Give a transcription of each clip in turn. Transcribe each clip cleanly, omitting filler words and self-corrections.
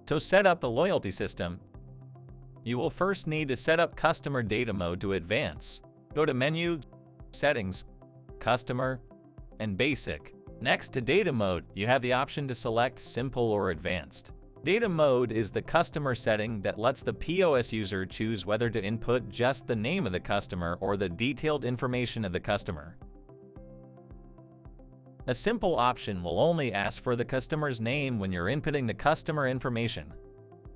To set up the loyalty system, you will first need to set up Customer Data Mode to Advance. Go to Menu, Settings, Customer, and Basic. Next to Data Mode, you have the option to select Simple or Advanced. Data Mode is the customer setting that lets the POS user choose whether to input just the name of the customer or the detailed information of the customer. A simple option will only ask for the customer's name when you're inputting the customer information.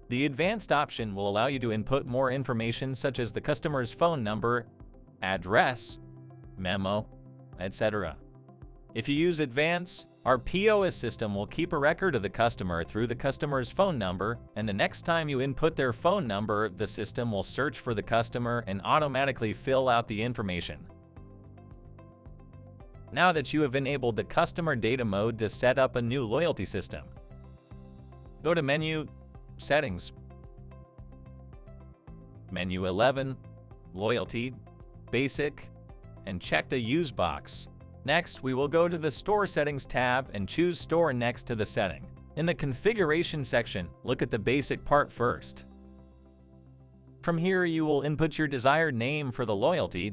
The advanced option will allow you to input more information such as the customer's phone number, address, memo, etc. If you use advanced, our POS system will keep a record of the customer through the customer's phone number, and the next time you input their phone number, the system will search for the customer and automatically fill out the information. Now that you have enabled the Customer Data Mode to set up a new loyalty system, go to Menu, Settings, Menu 11, Loyalty, Basic, and check the Use box. Next, we will go to the Store Settings tab and choose Store next to the setting. In the Configuration section, look at the Basic part first. From here, you will input your desired name for the loyalty.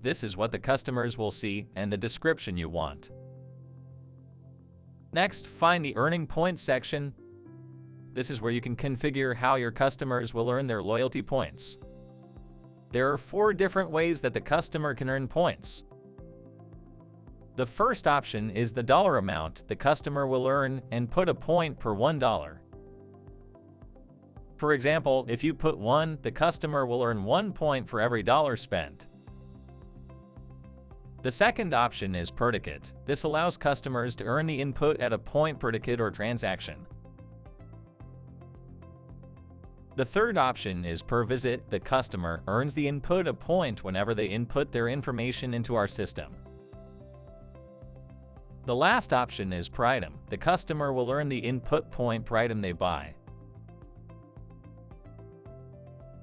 This is what the customers will see and the description you want. Next, find the Earning Points section. This is where you can configure how your customers will earn their loyalty points. There are 4 different ways that the customer can earn points. The first option is the dollar amount the customer will earn and put a point per $1. For example, if you put 1, the customer will earn 1 point for every dollar spent. The second option is per ticket. This allows customers to earn the input at a point per ticket or transaction. The third option is per visit. The customer earns the input a point whenever they input their information into our system. The last option is per item. The customer will earn the input point per item they buy.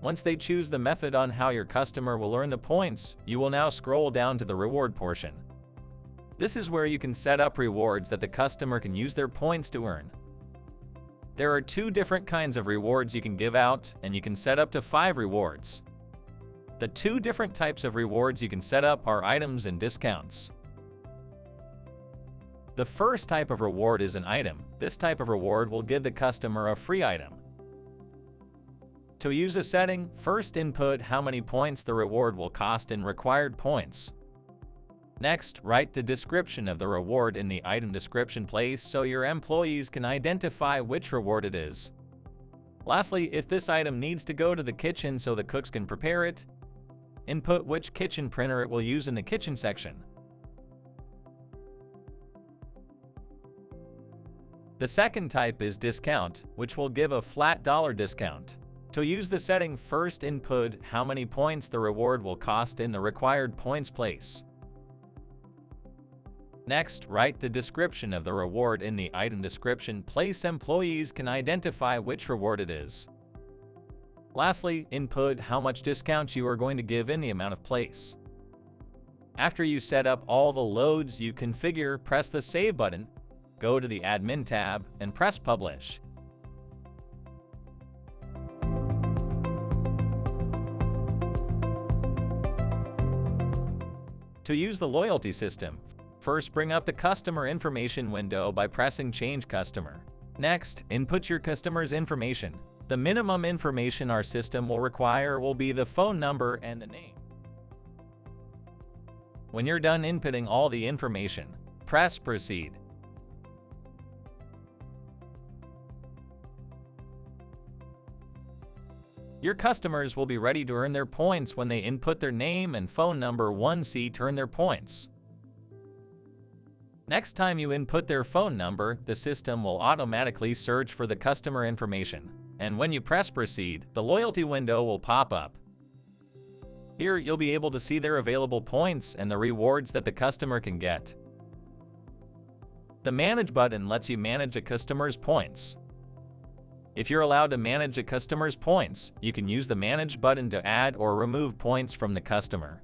Once they choose the method on how your customer will earn the points, you will now scroll down to the reward portion. This is where you can set up rewards that the customer can use their points to earn. There are 2 different kinds of rewards you can give out, and you can set up to 5 rewards. The 2 different types of rewards you can set up are items and discounts. The first type of reward is an item. This type of reward will give the customer a free item. To use a setting, first input how many points the reward will cost in required points. Next, write the description of the reward in the item description place so your employees can identify which reward it is. Lastly, if this item needs to go to the kitchen so the cooks can prepare it, input which kitchen printer it will use in the kitchen section. The second type is discount, which will give a flat dollar discount. To use the setting, first input how many points the reward will cost in the required points place. Next, write the description of the reward in the item description place. Employees can identify which reward it is. Lastly, input how much discount you are going to give in the amount of place. After you set up all the loads you configure, press the Save button, go to the Admin tab, and press Publish. To use the loyalty system, first bring up the customer information window by pressing Change Customer. Next, input your customer's information. The minimum information our system will require will be the phone number and the name. When you're done inputting all the information, press Proceed. Your customers will be ready to earn their points when they input their name and phone number. 1C to earn their points. Next time you input their phone number, the system will automatically search for the customer information, and when you press Proceed, the loyalty window will pop up. Here, you'll be able to see their available points and the rewards that the customer can get. The Manage button lets you manage a customer's points. If you're allowed to manage a customer's points, you can use the Manage button to add or remove points from the customer.